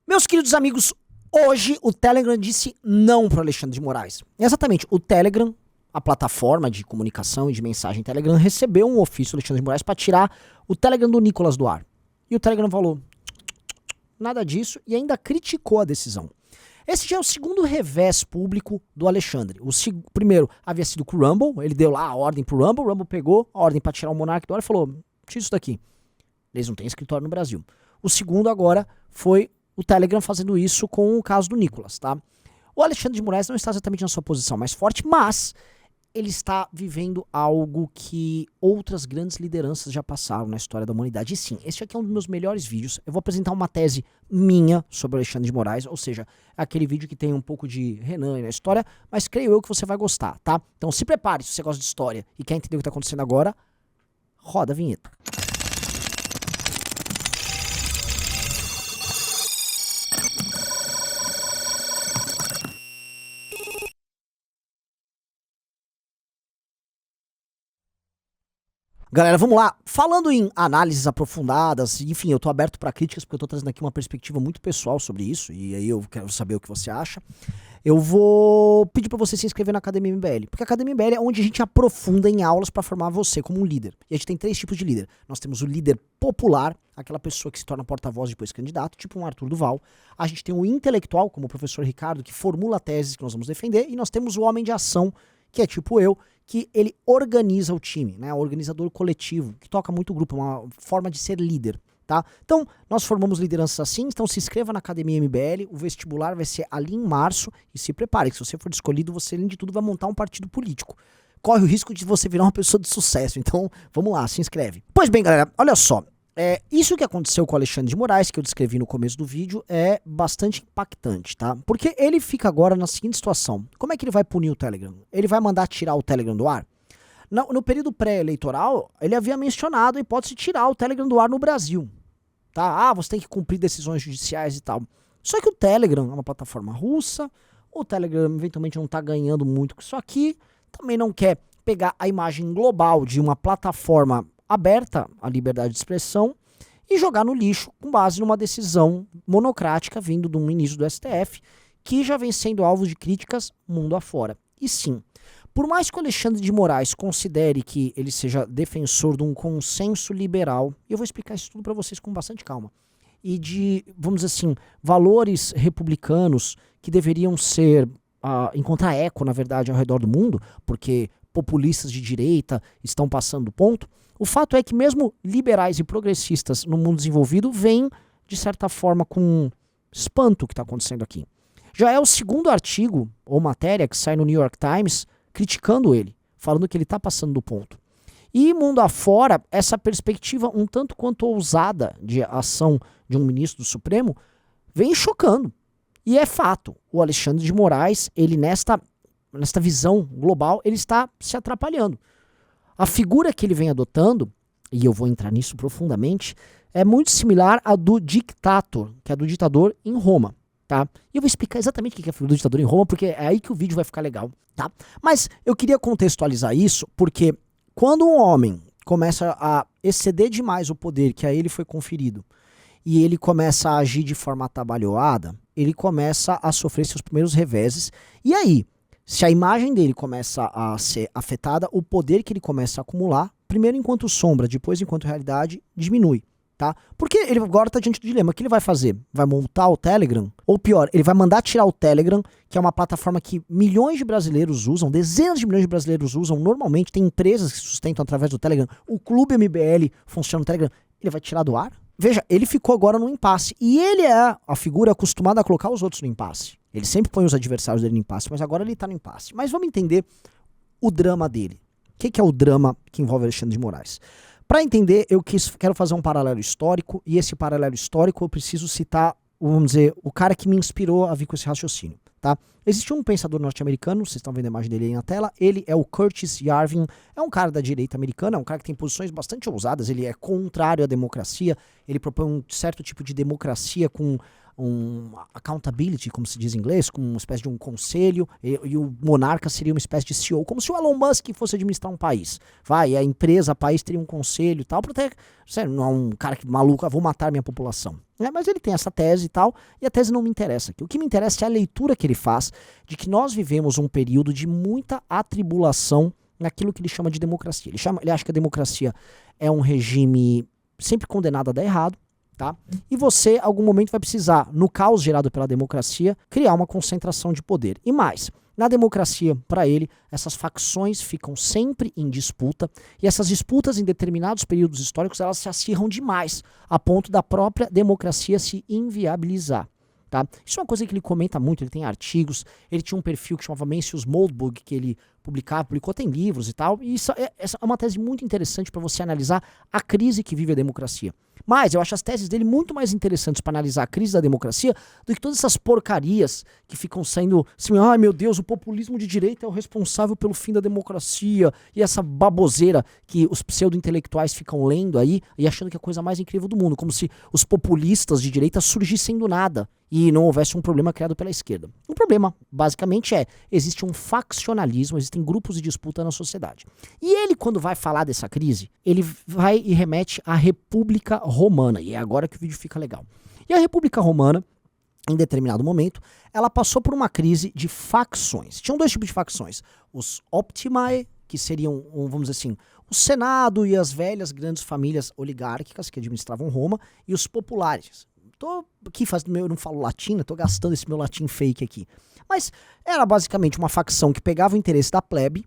Meus queridos amigos, hoje o Telegram disse não para Alexandre de Moraes. Exatamente, o Telegram, a plataforma de comunicação e de mensagem Telegram, recebeu um ofício do Alexandre de Moraes para tirar o Telegram do Nicolas do ar. E o Telegram falou nada disso e ainda criticou a decisão. Esse já é o segundo revés público do Alexandre. O primeiro havia sido com o Rumble, ele deu lá a ordem pro Rumble, o Rumble pegou a ordem para tirar o Monark do ar e falou, tira isso daqui. Eles não têm escritório no Brasil. O segundo agora foi o Telegram fazendo isso com o caso do Nicolas, tá? O Alexandre de Moraes não está exatamente na sua posição mais forte, mas ele está vivendo algo que outras grandes lideranças já passaram na história da humanidade. E sim, esse aqui é um dos meus melhores vídeos. Eu vou apresentar uma tese minha sobre o Alexandre de Moraes, ou seja, aquele vídeo que tem um pouco de Renan na história, mas creio eu que você vai gostar, tá? Então se prepare, se você gosta de história e quer entender o que está acontecendo agora, roda a vinheta. Galera, vamos lá. Falando em análises aprofundadas, enfim, eu tô aberto para críticas porque eu tô trazendo aqui uma perspectiva muito pessoal sobre isso, e aí eu quero saber o que você acha. Eu vou pedir para você se inscrever na Academia MBL, porque a Academia MBL é onde a gente aprofunda em aulas para formar você como um líder. E a gente tem 3 tipos de líder. Nós temos o líder popular, aquela pessoa que se torna porta-voz depois candidato, tipo um Arthur Duval. A gente tem o intelectual, como o professor Ricardo, que formula teses que nós vamos defender, e nós temos o homem de ação, que é tipo eu, que ele organiza o time, né? O organizador coletivo, que toca muito o grupo, uma forma de ser líder, tá? Então, nós formamos lideranças assim, então se inscreva na Academia MBL, o vestibular vai ser ali em março, e se prepare, que se você for escolhido, você, além de tudo, vai montar um partido político. Corre o risco de você virar uma pessoa de sucesso, então, vamos lá, se inscreve. Pois bem, galera, olha só. Isso que aconteceu com o Alexandre de Moraes, que eu descrevi no começo do vídeo, é bastante impactante, tá? Porque ele fica agora na seguinte situação. Como é que ele vai punir o Telegram? Ele vai mandar tirar o Telegram do ar? No período pré-eleitoral, ele havia mencionado a hipótese de tirar o Telegram do ar no Brasil, tá? Ah, você tem que cumprir decisões judiciais e tal. Só que o Telegram é uma plataforma russa, o Telegram eventualmente não tá ganhando muito com isso aqui, também não quer pegar a imagem global de uma plataforma aberta à liberdade de expressão e jogar no lixo com base numa decisão monocrática vindo de um ministro do STF que já vem sendo alvo de críticas mundo afora. E sim, por mais que o Alexandre de Moraes considere que ele seja defensor de um consenso liberal, e eu vou explicar isso tudo para vocês com bastante calma, e de, vamos dizer assim, valores republicanos que deveriam ser, encontrar eco, na verdade, ao redor do mundo, porque populistas de direita estão passando do ponto, o fato é que mesmo liberais e progressistas no mundo desenvolvido veem, de certa forma, com espanto o que está acontecendo aqui. Já é o segundo artigo ou matéria que sai no New York Times criticando ele, falando que ele está passando do ponto. E mundo afora, essa perspectiva um tanto quanto ousada de ação de um ministro do Supremo vem chocando. E é fato, o Alexandre de Moraes, ele nesta visão global, ele está se atrapalhando. A figura que ele vem adotando, e eu vou entrar nisso profundamente, é muito similar à do dictator, que é do ditador em Roma, tá? E eu vou explicar exatamente o que é a figura do ditador em Roma, porque é aí que o vídeo vai ficar legal, tá? Mas eu queria contextualizar isso, porque quando um homem começa a exceder demais o poder que a ele foi conferido, e ele começa a agir de forma atabalhoada, ele começa a sofrer seus primeiros reveses, e aí, se a imagem dele começa a ser afetada, o poder que ele começa a acumular, primeiro enquanto sombra, depois enquanto realidade, diminui, tá? Porque ele agora está diante do dilema. O que ele vai fazer? Vai montar o Telegram? Ou pior, ele vai mandar tirar o Telegram, que é uma plataforma que milhões de brasileiros usam, dezenas de milhões de brasileiros usam normalmente, tem empresas que sustentam através do Telegram, o Clube MBL funciona no Telegram, ele vai tirar do ar? Veja, ele ficou agora no impasse, e ele é a figura acostumada a colocar os outros no impasse. Ele sempre põe os adversários dele no impasse, mas agora ele está no impasse. Mas vamos entender o drama dele. O que é o drama que envolve Alexandre de Moraes? Para entender, eu quero fazer um paralelo histórico, e esse paralelo histórico eu preciso citar, vamos dizer, o cara que me inspirou a vir com esse raciocínio, tá? Existe um pensador norte-americano, vocês estão vendo a imagem dele aí na tela, ele é o Curtis Yarvin, é um cara da direita americana, é um cara que tem posições bastante ousadas, ele é contrário à democracia, ele propõe um certo tipo de democracia com accountability, como se diz em inglês, com uma espécie de um conselho, e o monarca seria uma espécie de CEO, como se o Elon Musk fosse administrar um país. A empresa, o país teria um conselho e tal, para ter, sério, não é um cara que maluco, vou matar minha população. Mas ele tem essa tese e tal, e a tese não me interessa aqui. O que me interessa é a leitura que ele faz de que nós vivemos um período de muita atribulação naquilo que ele chama de democracia. Ele acha que a democracia é um regime sempre condenado a dar errado, tá? E você, em algum momento, vai precisar, no caos gerado pela democracia, criar uma concentração de poder. E mais, na democracia, para ele, essas facções ficam sempre em disputa, e essas disputas em determinados períodos históricos, elas se acirram demais, a ponto da própria democracia se inviabilizar. Tá? Isso é uma coisa que ele comenta muito, ele tem artigos, ele tinha um perfil que chamava Mencius Moldbug, que ele publicou, tem livros e tal, e essa é uma tese muito interessante para você analisar a crise que vive a democracia. Mas eu acho as teses dele muito mais interessantes para analisar a crise da democracia do que todas essas porcarias que ficam saindo assim, ai meu Deus, o populismo de direita é o responsável pelo fim da democracia, e essa baboseira que os pseudo-intelectuais ficam lendo aí e achando que é a coisa mais incrível do mundo, como se os populistas de direita surgissem do nada e não houvesse um problema criado pela esquerda. O problema, basicamente, existe um faccionalismo, existem grupos de disputa na sociedade. E ele, quando vai falar dessa crise, ele vai e remete à República Romana, e é agora que o vídeo fica legal. E a República Romana, em determinado momento, ela passou por uma crise de facções. Tinham dois tipos de facções. Os Optimae, que seriam, vamos dizer assim, o Senado e as velhas grandes famílias oligárquicas que administravam Roma, e os populares. Tô aqui fazendo, eu não falo latim, tô gastando esse meu latim fake aqui. Mas era basicamente uma facção que pegava o interesse da plebe,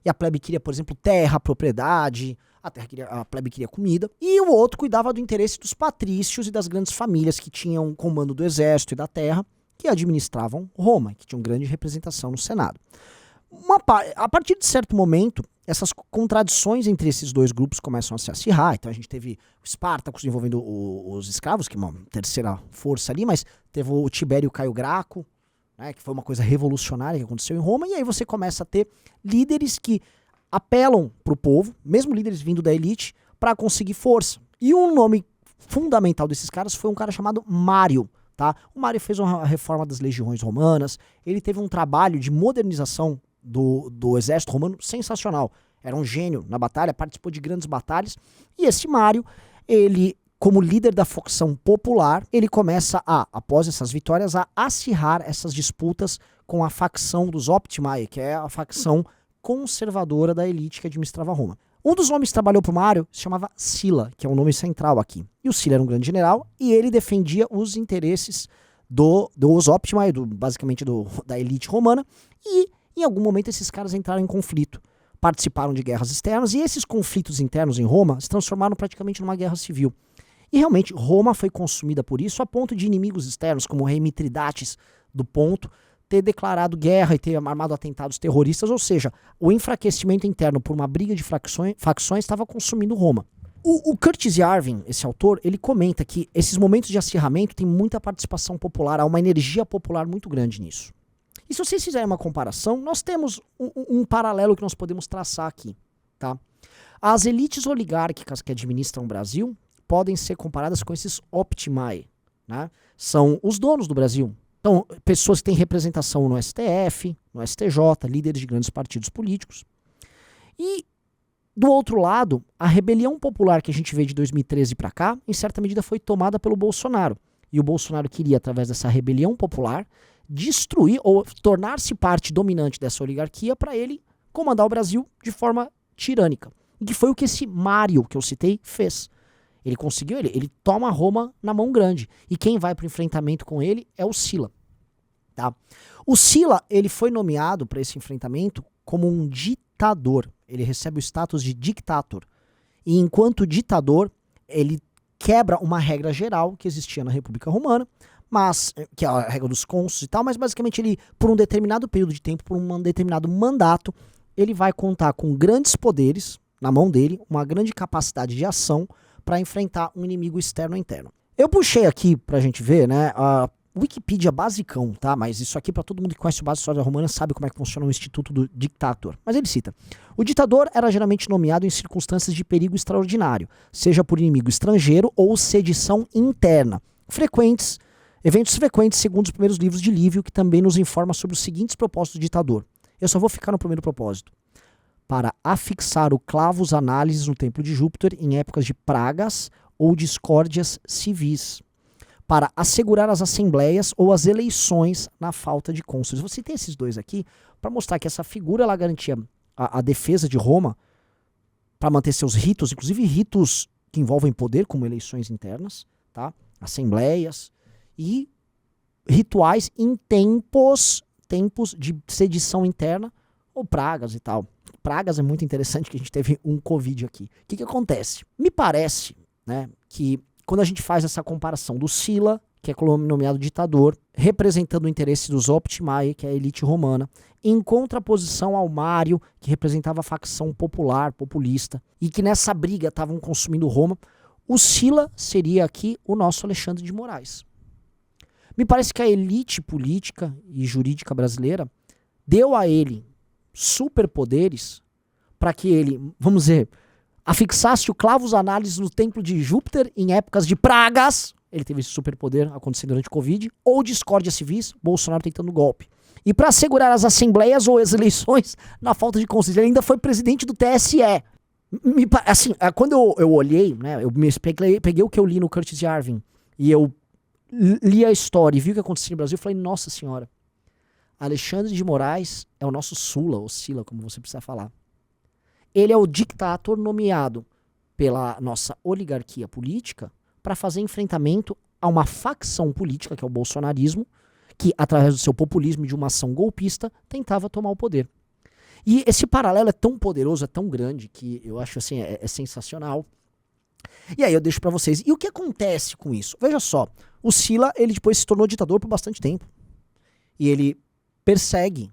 e a plebe queria, por exemplo, terra, propriedade, a plebe queria comida, e o outro cuidava do interesse dos patrícios e das grandes famílias que tinham comando do exército e da terra, que administravam Roma, que tinham grande representação no Senado. A partir de certo momento, essas contradições entre esses dois grupos começam a se acirrar. Então a gente teve o Espartacus envolvendo os escravos, que é uma terceira força ali, mas teve o Tibério Caio Graco, né, que foi uma coisa revolucionária que aconteceu em Roma, e aí você começa a ter líderes que apelam para o povo, mesmo líderes vindo da elite, para conseguir força. E um nome fundamental desses caras foi um cara chamado Mário. Tá? O Mário fez uma reforma das legiões romanas, ele teve um trabalho de modernização do exército romano sensacional. Era um gênio na batalha, participou de grandes batalhas, e esse Mário, ele, como líder da facção popular, ele começa após essas vitórias, a acirrar essas disputas com a facção dos Optimae, que é a facção conservadora da elite que administrava Roma. Um dos nomes que trabalhou para o Mário se chamava Sila, que é um nome central aqui. E o Sila era um grande general, e ele defendia os interesses dos Optimae, basicamente da elite romana, e em algum momento esses caras entraram em conflito, participaram de guerras externas, e esses conflitos internos em Roma se transformaram praticamente numa guerra civil. E realmente Roma foi consumida por isso, a ponto de inimigos externos, como o rei Mitridates do Ponto, ter declarado guerra e ter armado atentados terroristas, ou seja, o enfraquecimento interno por uma briga de facções estava consumindo Roma. O Curtis Yarvin, esse autor, ele comenta que esses momentos de acirramento tem muita participação popular, há uma energia popular muito grande nisso. E se vocês fizerem uma comparação, nós temos um paralelo que nós podemos traçar aqui. Tá? As elites oligárquicas que administram o Brasil podem ser comparadas com esses Optimae, né? São os donos do Brasil. Então, pessoas que têm representação no STF, no STJ, líderes de grandes partidos políticos. E, do outro lado, a rebelião popular que a gente vê de 2013 para cá, em certa medida foi tomada pelo Bolsonaro. E o Bolsonaro queria, através dessa rebelião popular, destruir ou tornar-se parte dominante dessa oligarquia para ele comandar o Brasil de forma tirânica. E que foi o que esse Mário, que eu citei, fez. Ele conseguiu, ele toma Roma na mão grande. E quem vai para o enfrentamento com ele é o Sila. Tá? O Sila, ele foi nomeado para esse enfrentamento como um ditador. Ele recebe o status de dictator. E enquanto ditador, ele quebra uma regra geral que existia na República Romana, mas que é a regra dos cônsules e tal, mas basicamente ele, por um determinado período de tempo, por um determinado mandato, ele vai contar com grandes poderes na mão dele, uma grande capacidade de ação para enfrentar um inimigo externo ou interno. Eu puxei aqui pra gente ver, né, a Wikipedia basicão, tá? Mas isso aqui para todo mundo que conhece o básico da história romana sabe como é que funciona o instituto do dictator. Mas ele cita: o ditador era geralmente nomeado em circunstâncias de perigo extraordinário, seja por inimigo estrangeiro ou sedição interna, frequentes Eventos frequentes segundo os primeiros livros de Lívio, que também nos informa sobre os seguintes propósitos do ditador. Eu só vou ficar no primeiro propósito. Para afixar o clavos análises no templo de Júpiter em épocas de pragas ou discórdias civis. Para assegurar as assembleias ou as eleições na falta de cônsules. Você tem esses dois aqui para mostrar que essa figura ela garantia a defesa de Roma para manter seus ritos, inclusive ritos que envolvem poder, como eleições internas, tá? Assembleias e rituais em tempos de sedição interna ou pragas e tal. Pragas é muito interessante, que a gente teve um Covid aqui. O que acontece? Me parece, né, que quando a gente faz essa comparação do Sila, que é nomeado ditador, representando o interesse dos Optimae, que é a elite romana, em contraposição ao Mário, que representava a facção popular, populista, e que nessa briga estavam consumindo Roma, o Sila seria aqui o nosso Alexandre de Moraes. Me parece que a elite política e jurídica brasileira deu a ele superpoderes para que ele, vamos dizer, afixasse o clavos análises no templo de Júpiter em épocas de pragas. Ele teve esse superpoder acontecendo durante o Covid, ou discórdia civis, Bolsonaro tentando golpe. E para assegurar as assembleias ou as eleições na falta de conselho, ele ainda foi presidente do TSE. Assim, quando eu olhei, né, eu peguei o que eu li no Curtis Yarvin e eu li a história e vi o que aconteceu no Brasil, eu falei, nossa senhora, Alexandre de Moraes é o nosso Sula, ou Sila, como você precisa falar. Ele é o dictator nomeado pela nossa oligarquia política para fazer enfrentamento a uma facção política, que é o bolsonarismo, que, através do seu populismo e de uma ação golpista, tentava tomar o poder. E esse paralelo é tão poderoso, é tão grande, que eu acho assim, é sensacional. E aí eu deixo para vocês. E o que acontece com isso? Veja só, o Sila, ele depois se tornou ditador por bastante tempo. E ele persegue.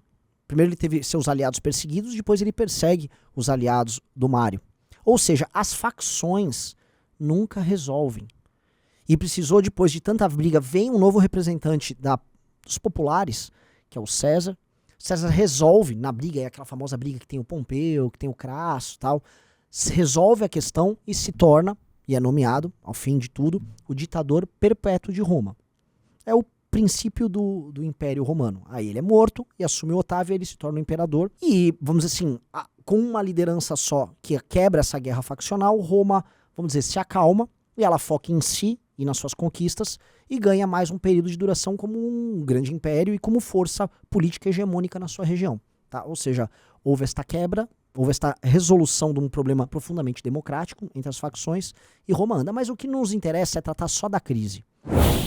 Primeiro ele teve seus aliados perseguidos, depois ele persegue os aliados do Mário. Ou seja, as facções nunca resolvem. E precisou, depois de tanta briga, vem um novo representante dos populares, que é o César. César resolve na briga, é aquela famosa briga que tem o Pompeu, que tem o Crasso e tal. Resolve a questão e se torna, e é nomeado, ao fim de tudo, o ditador perpétuo de Roma. É o princípio do Império Romano. Aí ele é morto e assume o Otávio, ele se torna o imperador. E, vamos dizer assim, com uma liderança só que quebra essa guerra faccional, Roma, vamos dizer, se acalma e ela foca em si e nas suas conquistas e ganha mais um período de duração como um grande império e como força política hegemônica na sua região. Tá? Ou seja, houve esta quebra, houve esta resolução de um problema profundamente democrático entre as facções e Roma anda. Mas o que nos interessa é tratar só da crise.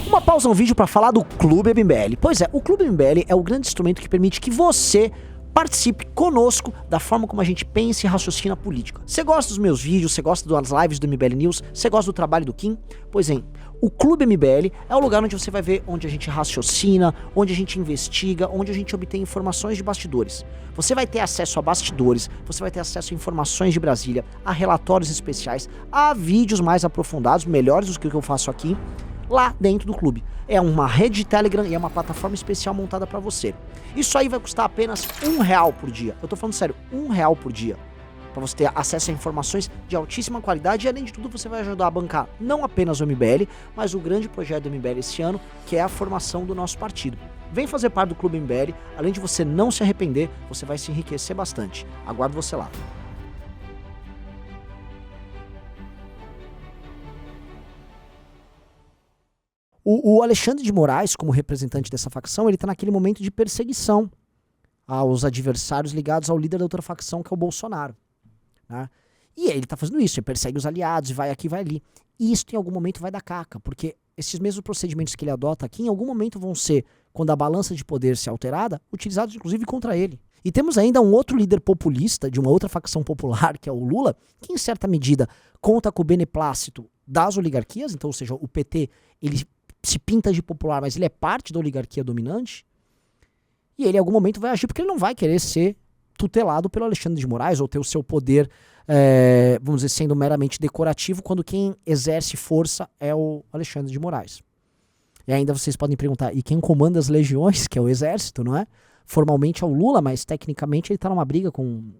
Uma pausa no vídeo para falar do Clube MBL. Pois é, o Clube MBL é o grande instrumento que permite que você participe conosco da forma como a gente pensa e raciocina a política. Você gosta dos meus vídeos, você gosta das lives do MBL News, você gosta do trabalho do Kim? Pois é, o Clube MBL é o lugar onde você vai ver onde a gente raciocina, onde a gente investiga, onde a gente obtém informações de bastidores. Você vai ter acesso a bastidores, você vai ter acesso a informações de Brasília, a relatórios especiais, a vídeos mais aprofundados, melhores do que o que eu faço aqui, lá dentro do clube. É uma rede de Telegram e é uma plataforma especial montada para você. Isso aí vai custar apenas R$1 por dia. Eu tô falando sério, R$1 por dia. Para você ter acesso a informações de altíssima qualidade e, além de tudo, você vai ajudar a bancar não apenas o MBL, mas o grande projeto do MBL esse ano, que é a formação do nosso partido. Vem fazer parte do Clube MBL, além de você não se arrepender, você vai se enriquecer bastante. Aguardo você lá. O Alexandre de Moraes, como representante dessa facção, ele está naquele momento de perseguição aos adversários ligados ao líder da outra facção, que é o Bolsonaro. Né? E ele está fazendo isso, ele persegue os aliados, vai aqui, vai ali. E isso em algum momento vai dar caca, porque esses mesmos procedimentos que ele adota aqui, em algum momento vão ser, quando a balança de poder se alterada, utilizados inclusive contra ele. E temos ainda um outro líder populista, de uma outra facção popular, que é o Lula, que em certa medida conta com o beneplácito das oligarquias, então, ou seja, o PT, ele se pinta de popular, mas ele é parte da oligarquia dominante, e ele em algum momento vai agir, porque ele não vai querer ser tutelado pelo Alexandre de Moraes, ou ter o seu poder, vamos dizer, sendo meramente decorativo, quando quem exerce força é o Alexandre de Moraes. E ainda vocês podem perguntar, e quem comanda as legiões, que é o exército, não é? Formalmente é o Lula, mas tecnicamente ele está numa briga com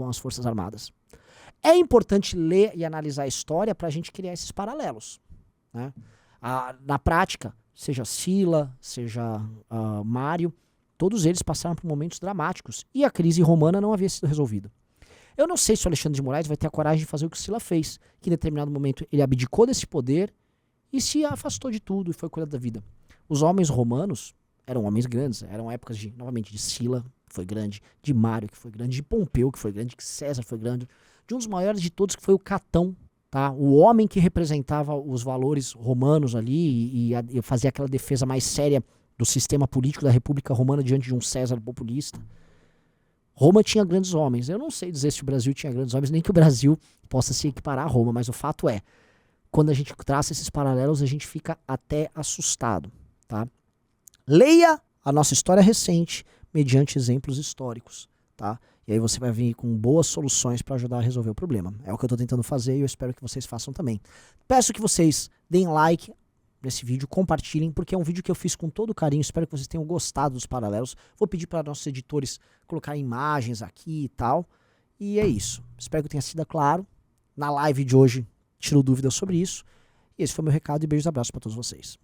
as Forças Armadas. É importante ler e analisar a história para a gente criar esses paralelos, né? Na prática, seja Sila, seja Mário, todos eles passaram por momentos dramáticos e a crise romana não havia sido resolvida. Eu não sei se o Alexandre de Moraes vai ter a coragem de fazer o que Sila fez, que em determinado momento ele abdicou desse poder e se afastou de tudo e foi cuidar da vida. Os homens romanos eram homens grandes, eram épocas novamente, de Sila, que foi grande, de Mário, que foi grande, de Pompeu, que foi grande, que César foi grande, de um dos maiores de todos, que foi o Catão, tá? O homem que representava os valores romanos ali e fazia aquela defesa mais séria do sistema político da República Romana diante de um César populista. Roma tinha grandes homens. Eu não sei dizer se o Brasil tinha grandes homens, nem que o Brasil possa se equiparar a Roma, mas o fato é, quando a gente traça esses paralelos, a gente fica até assustado, tá? Leia a nossa história recente mediante exemplos históricos, tá? E aí você vai vir com boas soluções para ajudar a resolver o problema. É o que eu estou tentando fazer e eu espero que vocês façam também. Peço que vocês deem like nesse vídeo, compartilhem, porque é um vídeo que eu fiz com todo carinho, espero que vocês tenham gostado dos paralelos. Vou pedir para nossos editores colocar imagens aqui e tal. E é isso. Espero que tenha sido claro. Na live de hoje, tiro dúvidas sobre isso. E esse foi meu recado e beijos e abraços para todos vocês.